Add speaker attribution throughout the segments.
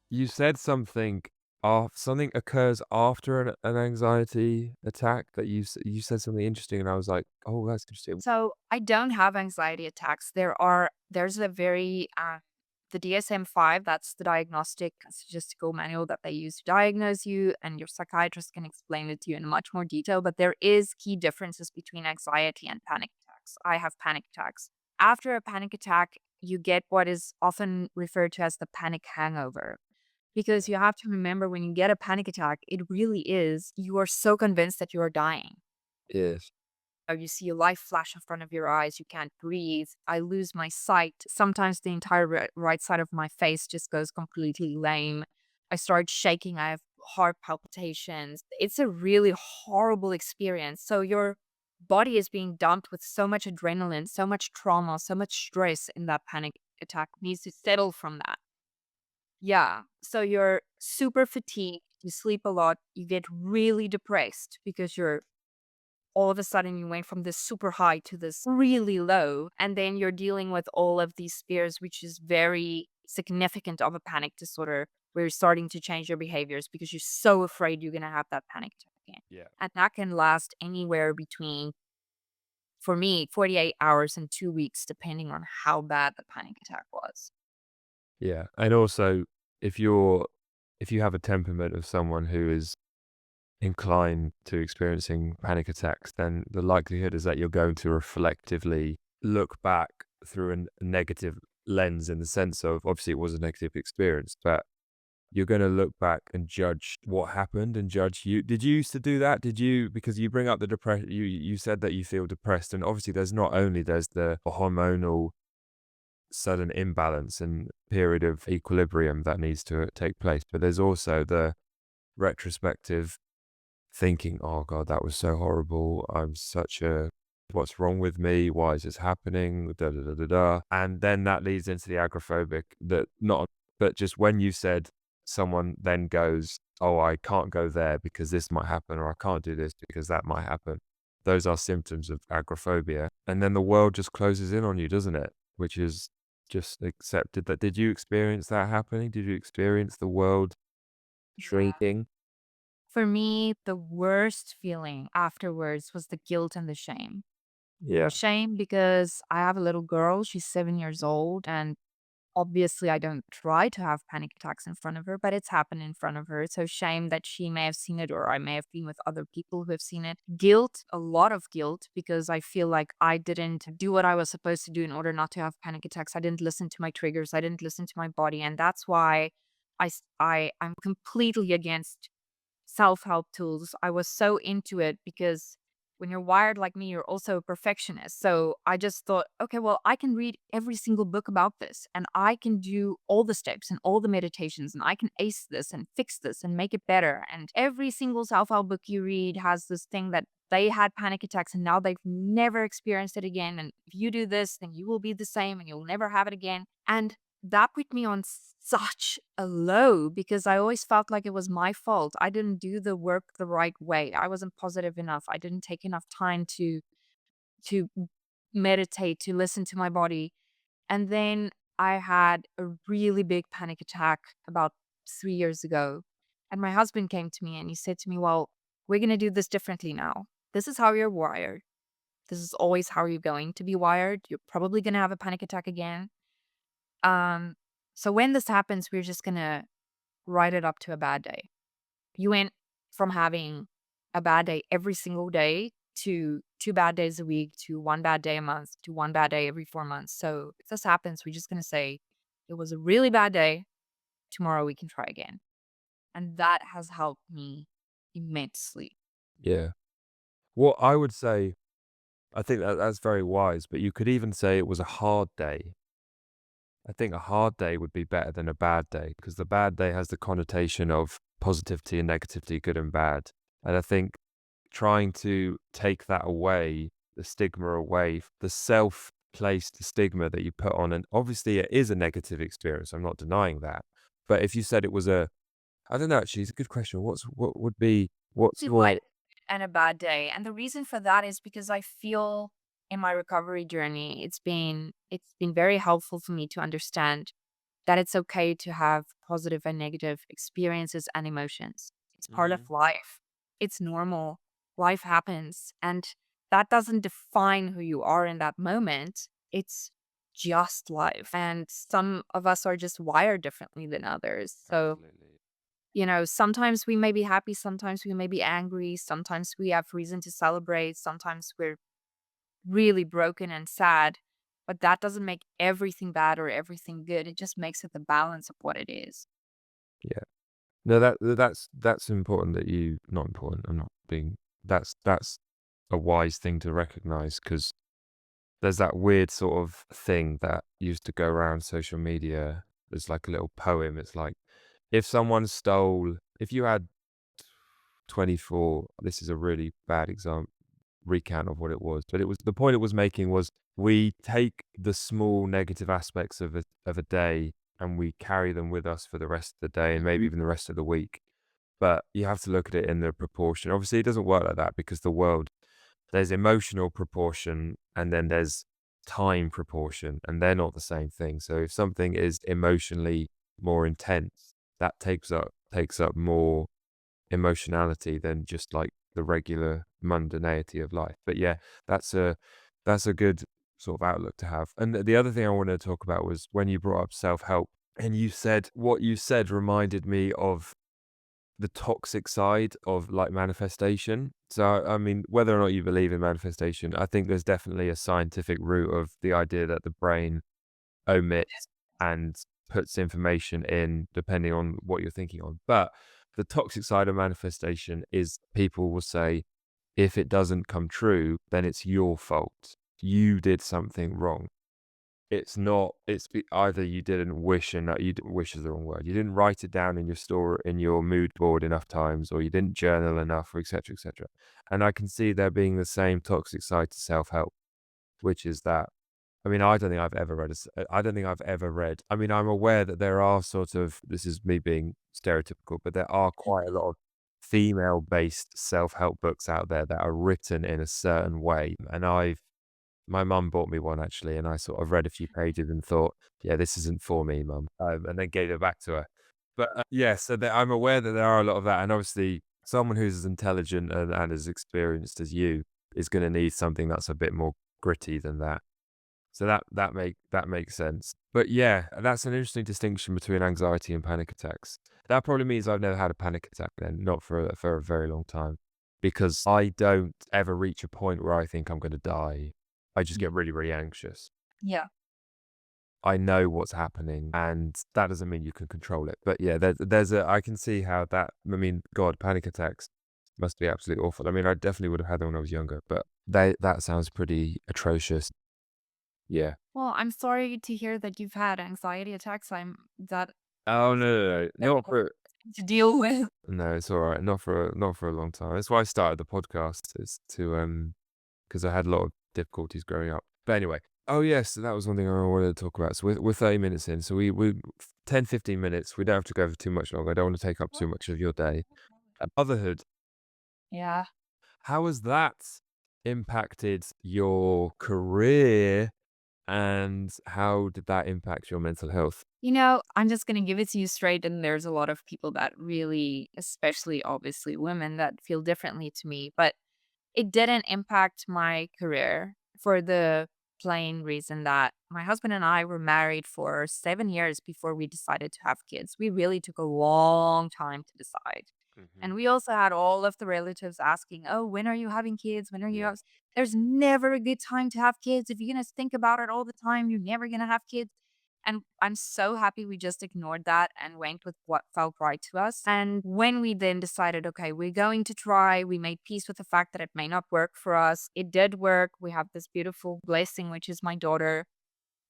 Speaker 1: You said something occurs after an anxiety attack that you said something interesting, and I was like, "Oh, that's interesting."
Speaker 2: So I don't have anxiety attacks. There's a very the DSM-5, that's the diagnostic statistical manual that they use to diagnose you, and your psychiatrist can explain it to you in much more detail. But there is key differences between anxiety and panic attacks. I have panic attacks. After a panic attack, you get what is often referred to as the panic hangover. Because
Speaker 1: Yeah.
Speaker 2: you have to remember when you get a panic attack, it really is, you are so convinced that you are dying.
Speaker 1: Yes.
Speaker 2: You see a light flash in front of your eyes, you can't breathe. I lose my sight. Sometimes the entire right side of my face just goes completely lame. I start shaking. I have heart palpitations. It's a really horrible experience. So your body is being dumped with so much adrenaline, so much trauma, so much stress in that panic attack. It needs to settle from that. Yeah. So you're super fatigued. You sleep a lot. You get really depressed because you're all of a sudden you went from this super high to this really low. And then you're dealing with all of these fears, which is very significant of a panic disorder, where you're starting to change your behaviors because you're so afraid you're going to have that panic attack again.
Speaker 1: Yeah.
Speaker 2: And that can last anywhere between, for me, 48 hours and 2 weeks, depending on how bad the panic attack was.
Speaker 1: Yeah, and also, if you're if you have a temperament of someone who is inclined to experiencing panic attacks, then the likelihood is that you're going to reflectively look back through a negative lens in the sense of obviously it was a negative experience, but you're going to look back and judge what happened and judge you. Did you used to do that? Did you, because you bring up the depression, you said that you feel depressed, and obviously there's the hormonal sudden imbalance and period of equilibrium that needs to take place, but there's also the retrospective thinking, "Oh god, that was so horrible. I'm such a what's wrong with me? Why is this happening? Da da da da da." And then that leads into the agoraphobic that not but just when you said someone then goes, "Oh, I can't go there because this might happen," or "I can't do this because that might happen." Those are symptoms of agoraphobia. And then the world just closes in on you, doesn't it? Which is just accepted that. Did you experience that happening? Did you experience the world
Speaker 2: Yeah.
Speaker 1: shrinking?
Speaker 2: For me, the worst feeling afterwards was the guilt and the shame.
Speaker 1: Yeah.
Speaker 2: Shame because I have a little girl, she's 7 years old, and obviously, I don't try to have panic attacks in front of her, but it's happened in front of her. So shame that she may have seen it, or I may have been with other people who have seen it. Guilt, a lot of guilt, because I feel like I didn't do what I was supposed to do in order not to have panic attacks. I didn't listen to my triggers. I didn't listen to my body. And that's why I'm completely against self-help tools. I was so into it because when you're wired like me, you're also a perfectionist. So I just thought, okay, well, I can read every single book about this and I can do all the steps and all the meditations and I can ace this and fix this and make it better. And every single self-help book you read has this thing that they had panic attacks and now they've never experienced it again. And if you do this, then you will be the same and you'll never have it again. And that put me on such a low because I always felt like it was my fault. I didn't do the work the right way. I wasn't positive enough. I didn't take enough time to meditate, to listen to my body. And then I had a really big panic attack about 3 years ago. And my husband came to me and he said to me, "Well, we're going to do this differently now. This is how you're wired. This is always how you're going to be wired. You're probably going to have a panic attack again. Um, so when this happens, we're just gonna write it up to a bad day." You went from having a bad day every single day to 2 bad days a week to 1 bad day a month to 1 bad day every 4 months. So if this happens, we're just gonna say, "It was a really bad day. Tomorrow we can try again." And that has helped me immensely.
Speaker 1: Yeah. What I would say, I think that that's very wise, but you could even say it was a hard day. I think a hard day would be better than a bad day because the bad day has the connotation of positivity and negativity, good and bad. And I think trying to take that away, the stigma away, the self-placed stigma that you put on, and obviously it is a negative experience. I'm not denying that. But if you said it was I don't know, actually, it's a good question. What would be, what's
Speaker 2: Divide
Speaker 1: your,
Speaker 2: and a bad day. And the reason for that is because I feel in my recovery journey, it's been very helpful for me to understand that it's okay to have positive and negative experiences and emotions. It's part of
Speaker 1: Mhm.
Speaker 2: life. It's normal. Life happens. And that doesn't define who you are in that moment. It's just life. And some of us are just wired differently than others. So,
Speaker 1: Absolutely.
Speaker 2: sometimes we may be happy, sometimes we may be angry, sometimes we have reason to celebrate, sometimes we're really broken and sad. But that doesn't make everything bad or everything good. It just makes it the balance of what it is.
Speaker 1: Yeah. No, that's important that you not important, I'm not being that's a wise thing to recognize because there's that weird sort of thing that used to go around social media. There's like a little poem. It's like, if you had 24, this is a really bad example recount of what it was, but the point it was making was we take the small negative aspects of a day and we carry them with us for the rest of the day and maybe
Speaker 2: Mhm.
Speaker 1: even the rest of the week. But you have to look at it in the proportion. Obviously, it doesn't work like that because there's emotional proportion and then there's time proportion, and they're not the same thing. So if something is emotionally more intense, that takes up more emotionality than just like the regular mundanity of life. But yeah, that's a that's a good sort of outlook to have. And the other thing I wanted to talk about was when you brought up self-help and what you said reminded me of the toxic side of like manifestation. So I mean, whether or not you believe in manifestation, I think there's definitely a scientific root of the idea that the brain omits and puts information in depending on what you're thinking on. But the toxic side of manifestation is people will say, if it doesn't come true, then it's your fault. You did something wrong. It's not, either you didn't wish enough, you didn't wish is the wrong word. You didn't write it down in your store, in your mood board enough times, or you didn't journal enough, or et cetera, et cetera. And I can see there being the same toxic side to self-help, which is that I mean, I don't think I've ever read. I mean, I'm aware that there are sort of, this is me being stereotypical, but there are quite a lot of female-based self-help books out there that are written in a certain way. And my mum bought me one actually, and I sort of read a few pages and thought, yeah, this isn't for me, mum, and then gave it back to her. But yeah, so I'm aware that there are a lot of that. And obviously, someone who's as intelligent and as experienced as you is going to need something that's a bit more gritty than that. So that makes sense. But yeah, that's an interesting distinction between anxiety and panic attacks. That probably means I've never had a panic attack then, not for a very long time, because I don't ever reach a point where I think I'm gonna die. I just get
Speaker 2: Mhm.
Speaker 1: really, really anxious.
Speaker 2: Yeah.
Speaker 1: I know what's happening, and that doesn't mean you can control it. But yeah, I can see how that, I mean, God, panic attacks must be absolutely awful. I mean, I definitely would have had them when I was younger, but that sounds pretty atrocious. Yeah.
Speaker 2: Well, I'm sorry to hear that you've had anxiety attacks. That
Speaker 1: Oh, no, no, no.
Speaker 2: very
Speaker 1: Not
Speaker 2: hard
Speaker 1: for
Speaker 2: to deal with.
Speaker 1: no, it's alright. Not for a long time. That's why I started the podcast, is to, because I had a lot of difficulties growing up. But anyway. Oh, yes, so that was one thing I wanted to talk about. So we're 30 minutes in, so we 10, 15 minutes. We don't have to go for too much longer. I don't want to take up too much of your day. Motherhood,
Speaker 2: Yeah.
Speaker 1: how has that impacted your career, and how did that impact your mental health?
Speaker 2: I'm just gonna give it to you straight, and there's a lot of people that really, especially obviously women, that feel differently to me, but it didn't impact my career for the plain reason that my husband and I were married for 7 years before we decided to have kids. We really took a long time to decide.
Speaker 1: Mhm.
Speaker 2: And we also had all of the relatives asking, "Oh, when are you having kids? When are you
Speaker 1: Yeah.
Speaker 2: have—" There's never a good time to have kids. If you're gonna think about it all the time, you're never gonna have kids. And I'm so happy we just ignored that and went with what felt right to us. And when we then decided, okay, we're going to try, we made peace with the fact that it may not work for us. It did work. We have this beautiful blessing, which is my daughter.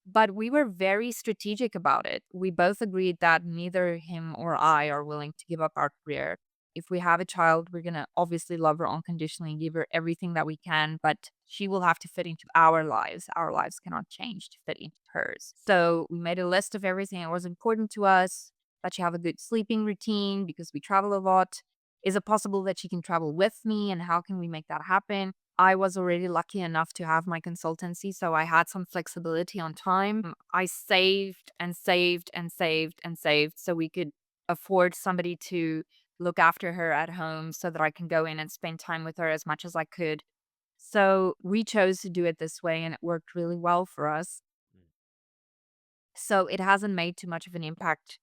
Speaker 2: But we were very strategic about it. We both agreed that neither him or I are willing to give up our career. If we have a child, we're going to obviously love her unconditionally and give her everything that we can, but she will have to fit into our lives. Our lives cannot change to fit into hers. So we made a list of everything that was important to us, that she have a good sleeping routine because we travel a lot. Is it possible that she can travel with me, and how can we make that happen? I was already lucky enough to have my consultancy, so I had some flexibility on time. I saved and saved and saved and saved so we could afford somebody to look after her at home so that I can go in and spend time with her as much as I could. So we chose to do it this way and it worked really well for us. So it hasn't made too much of an impact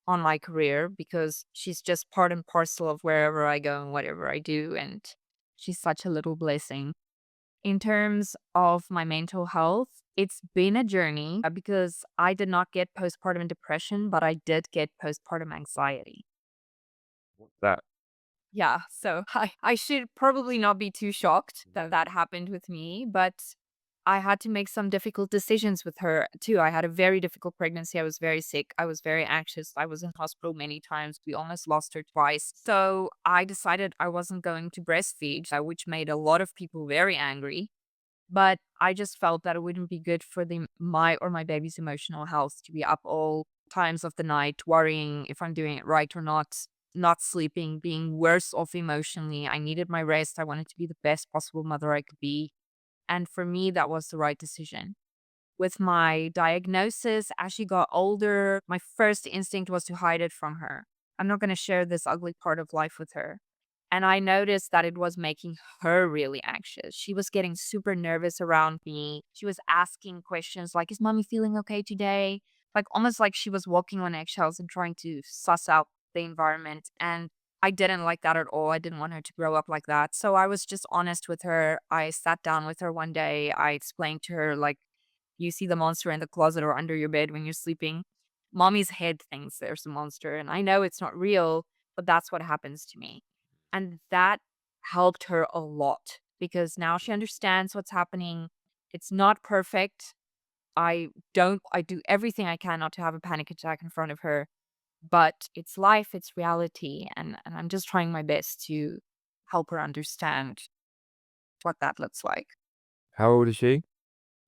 Speaker 2: on my career because she's just part and parcel of wherever I go and whatever I do. And she's such a little blessing. In terms of my mental health, it's been a journey because I did not get postpartum depression, but I did get postpartum anxiety.
Speaker 1: That
Speaker 2: Yeah, so I should probably not be too shocked that that happened with me, but I had to make some difficult decisions with her too. I had a very difficult pregnancy. I was very sick. I was very anxious. I was in hospital many times. We almost lost her twice. So I decided I wasn't going to breastfeed, which made a lot of people very angry. But I just felt that it wouldn't be good for my or my baby's emotional health to be up all times of the night worrying if I'm doing it right or not, not sleeping, being worse off emotionally. I needed my rest. I wanted to be the best possible mother I could be. And for me, that was the right decision. With my diagnosis, as she got older, my first instinct was to hide it from her. I'm not going to share this ugly part of life with her. And I noticed that it was making her really anxious. She was getting super nervous around me. She was asking questions like, "Is mommy feeling okay today?" Like almost like she was walking on eggshells and trying to suss out the environment. And I didn't like that at all. I didn't want her to grow up like that. So I was just honest with her. I sat down with her one day. I explained to her, like, you see the monster in the closet or under your bed when you're sleeping. Mommy's head thinks there's a monster. And I know it's not real, but that's what happens to me. And that helped her a lot because now she understands what's happening. It's not perfect. I do everything I can not to have a panic attack in front of her, but it's life, it's reality. And I'm just trying my best to help her understand what that looks like.
Speaker 1: how old is she?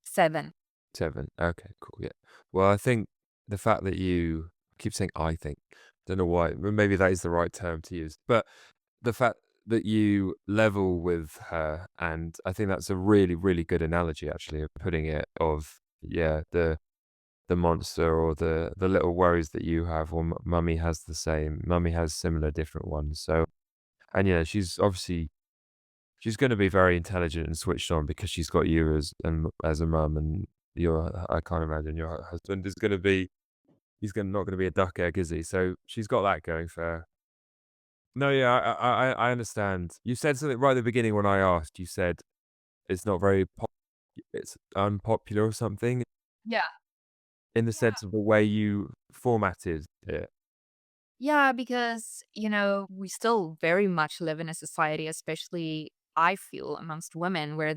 Speaker 2: 7.
Speaker 1: 7. Okay, cool, yeah. Well, I think the fact that you I keep saying "I think," don't know why, but maybe that is the right term to use, but the fact that you level with her, and I think that's a really, really good analogy actually of putting it of, yeah, the monster or the little worries that you have, or mummy has the same. Mummy has similar different ones, so and, yeah, she's obviously she's gonna be very intelligent and switched on because she's got you as a mum, and your I can't imagine your husband is gonna be he's gonna not gonna be a duck egg, is he? So she's got that going for her. No, yeah, I understand. You said something right at the beginning when I asked. You said it's not very it's unpopular or something
Speaker 2: Yeah.
Speaker 1: in the
Speaker 2: Yeah.
Speaker 1: sense of the way you formatted it.
Speaker 2: Yeah, because, we still very much live in a society, especially I feel amongst women, where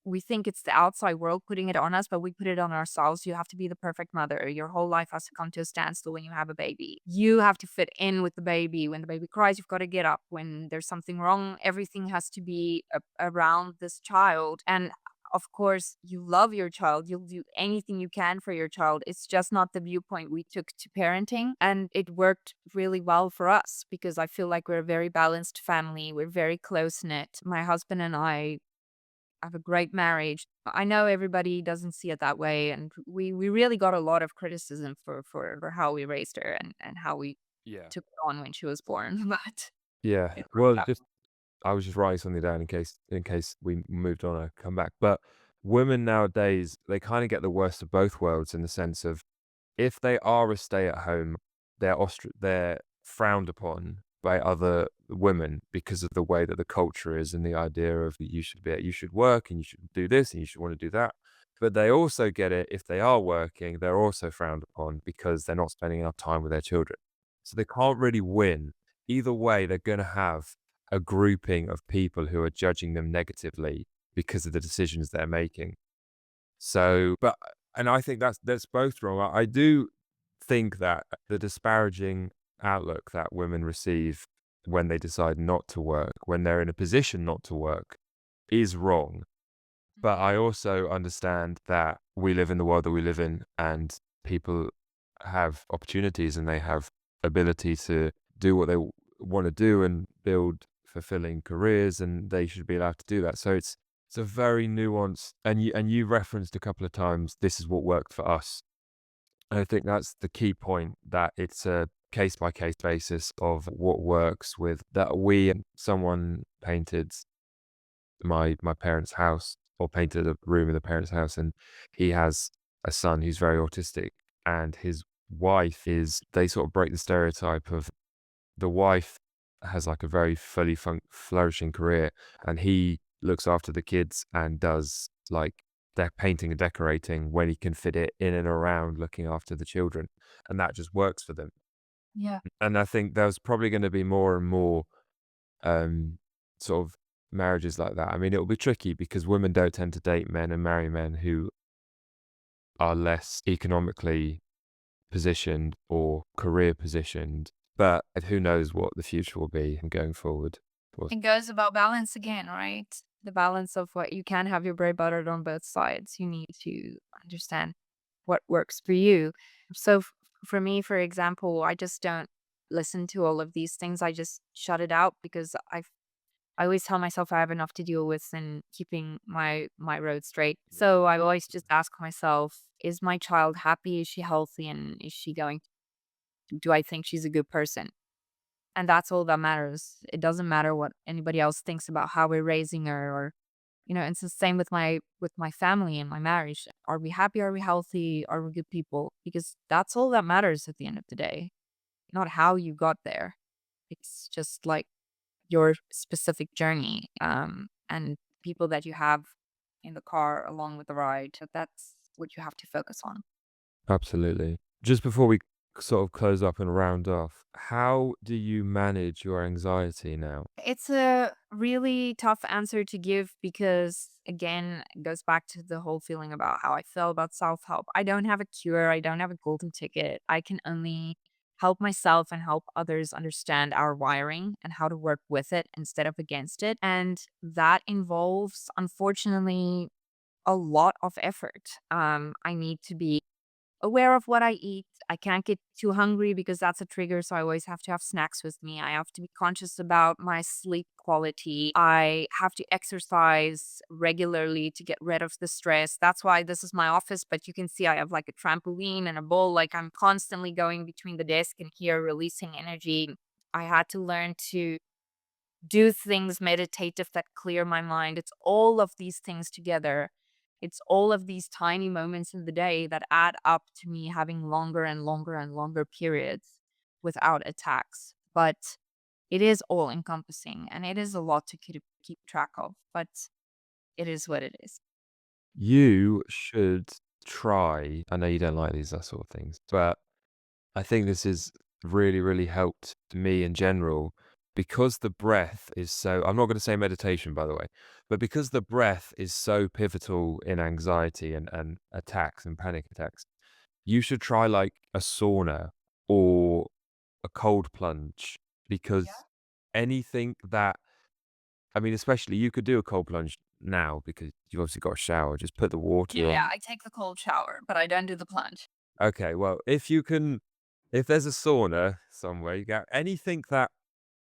Speaker 2: we think it's the outside world putting it on us, but we put it on ourselves. You have to be the perfect mother. Your whole life has to come to a standstill when you have a baby. You have to fit in with the baby. When the baby cries, you've got to get up. When there's something wrong, everything has to be around this child. And of course, you love your child. You'll do anything you can for your child. It's just not the viewpoint we took to parenting. And it worked really well for us because I feel like we're a very balanced family. We're very close knit. My husband and I have a great marriage. I know everybody doesn't see it that way, and we really got a lot of criticism for how we raised her and how we
Speaker 1: Yeah.
Speaker 2: took it on when she was born, but
Speaker 1: Yeah.
Speaker 2: it worked
Speaker 1: Well,
Speaker 2: out.
Speaker 1: just I was just writing something down in case we moved on and come back. But women nowadays, they kind of get the worst of both worlds in the sense of if they are a stay-at-home, they're frowned upon by other women because of the way that the culture is and the idea of you should work and you should do this and you should want to do that. But they also get it if they are working, they're also frowned upon because they're not spending enough time with their children. So they can't really win. Either way, they're going to have a grouping of people who are judging them negatively because of the decisions they're making. So, but and I think that's both wrong. I do think that the disparaging outlook that women receive when they decide not to work, when they're in a position not to work, is wrong. But I also understand that we live in the world that we live in, and people have opportunities and they have ability to do what they want to do and build fulfilling careers, and they should be allowed to do that. So it's a very nuanced, and you referenced a couple of times, this is what worked for us. I think that's the key point, that it's a case by case basis of what works with that. Someone painted my parents' house, or painted a room in the parents' house, and he has a son who's very autistic, and his wife is, they sort of break the stereotype of, the wife has like a very fully flourishing career, and he looks after the kids and does like their painting and decorating when he can fit it in and around looking after the children, and that just works for them.
Speaker 2: Yeah.
Speaker 1: And I think there's probably going to be more and more um, sort of marriages like that. I mean, it'll be tricky because women don't tend to date men and marry men who are less economically positioned or career positioned. But who knows what the future will be going forward.
Speaker 2: It goes about balance again, right? The balance of what you can have your bread buttered on both sides. You need to understand what works for you. So for me, for example, I just don't listen to all of these things. I just shut it out because I always tell myself I have enough to deal with and keeping my road straight. So I always just ask myself, is my child happy? Is she healthy? And is she going, do I think she's a good person? And that's all that matters. It doesn't matter what anybody else thinks about how we're raising her, or it's the same with my family and my marriage. Are we happy? Are we healthy? Are we good people? Because that's all that matters at the end of the day, not how you got there. It's just like your specific journey, and people that you have in the car along with the ride. So that's what you have to focus on.
Speaker 1: Absolutely. Just before we sort of close up and round off, how do you manage your anxiety now?
Speaker 2: It's a really tough answer to give because, again, it goes back to the whole feeling about how I feel about self help. I don't have a cure, I don't have a golden ticket. I can only help myself and help others understand our wiring and how to work with it instead of against it. And that involves, unfortunately, a lot of effort. I need to be aware of what I eat. I can't get too hungry because that's a trigger. So I always have to have snacks with me. I have to be conscious about my sleep quality. I have to exercise regularly to get rid of the stress. That's why this is my office. But you can see I have like a trampoline and a bowl. Like I'm constantly going between the desk and here, releasing energy. I had to learn to do things meditative that clear my mind. It's all of these things together. It's all of these tiny moments in the day that add up to me having longer and longer and longer periods without attacks. But it is all encompassing and it is a lot to keep track of, but it is what it is.
Speaker 1: You should try, I know you don't like these that sort of things, but I think this has really, really helped me in general, because the breath is so, I'm not going to say meditation, by the way, but because the breath is so pivotal in anxiety and attacks and panic attacks, you should try like a sauna or a cold plunge, because anything that, I mean, especially you could do a cold plunge now because you've obviously got a shower, just put the water
Speaker 2: Yeah,
Speaker 1: on.
Speaker 2: I take the cold shower, but I don't do the plunge.
Speaker 1: Okay, well, if you can, if there's a sauna somewhere, you got anything that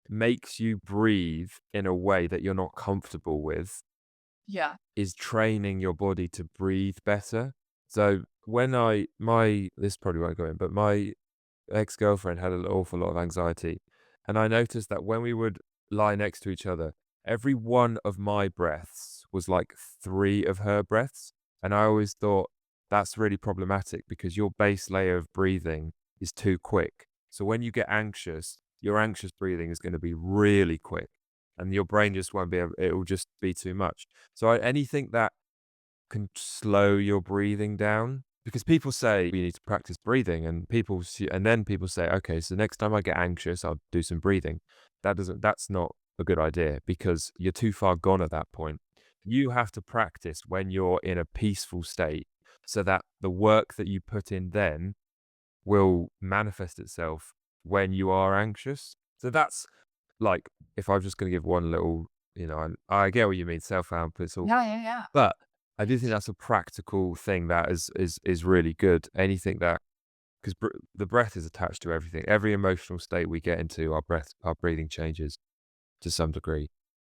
Speaker 1: makes you breathe in a way that you're not comfortable with,
Speaker 2: Yeah.
Speaker 1: is training your body to breathe better. So when this probably won't go in, but my ex-girlfriend had an awful lot of anxiety, and I noticed that when we would lie next to each other, every one of my breaths was like 3 of her breaths, and I always thought that's really problematic because your base layer of breathing is too quick. So when you get anxious, your anxious breathing is gonna be really quick, and your brain just won't be able, it will just be too much. So anything that can slow your breathing down, because people say you need to practice breathing, and and then people say, okay, so next time I get anxious I'll do some breathing. That's not a good idea, because you're too far gone at that point. You have to practice when you're in a peaceful state, so that the work that you put in then will manifest itself when you are anxious. So that's like, if I'm just going to give one little, I get what you mean, self-help, it's all,
Speaker 2: Yeah, yeah, yeah.
Speaker 1: but I do think that's a practical thing that is really good. Anything that, because the breath is attached to everything. Every emotional state we get into, our breathing changes. to some degree.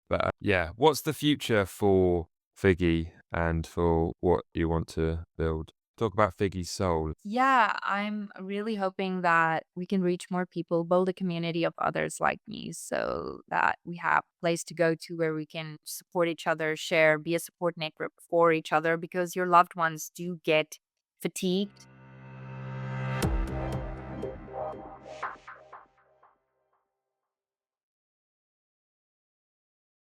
Speaker 1: But, yeah, what's the future for Figgy and for what you want to build? Talk about Figgy's soul.
Speaker 2: Yeah, I'm really hoping that we can reach more people, build a community of others like me so that we have a place to go to where we can support each other, share, be a support network for each other because your loved ones do get fatigued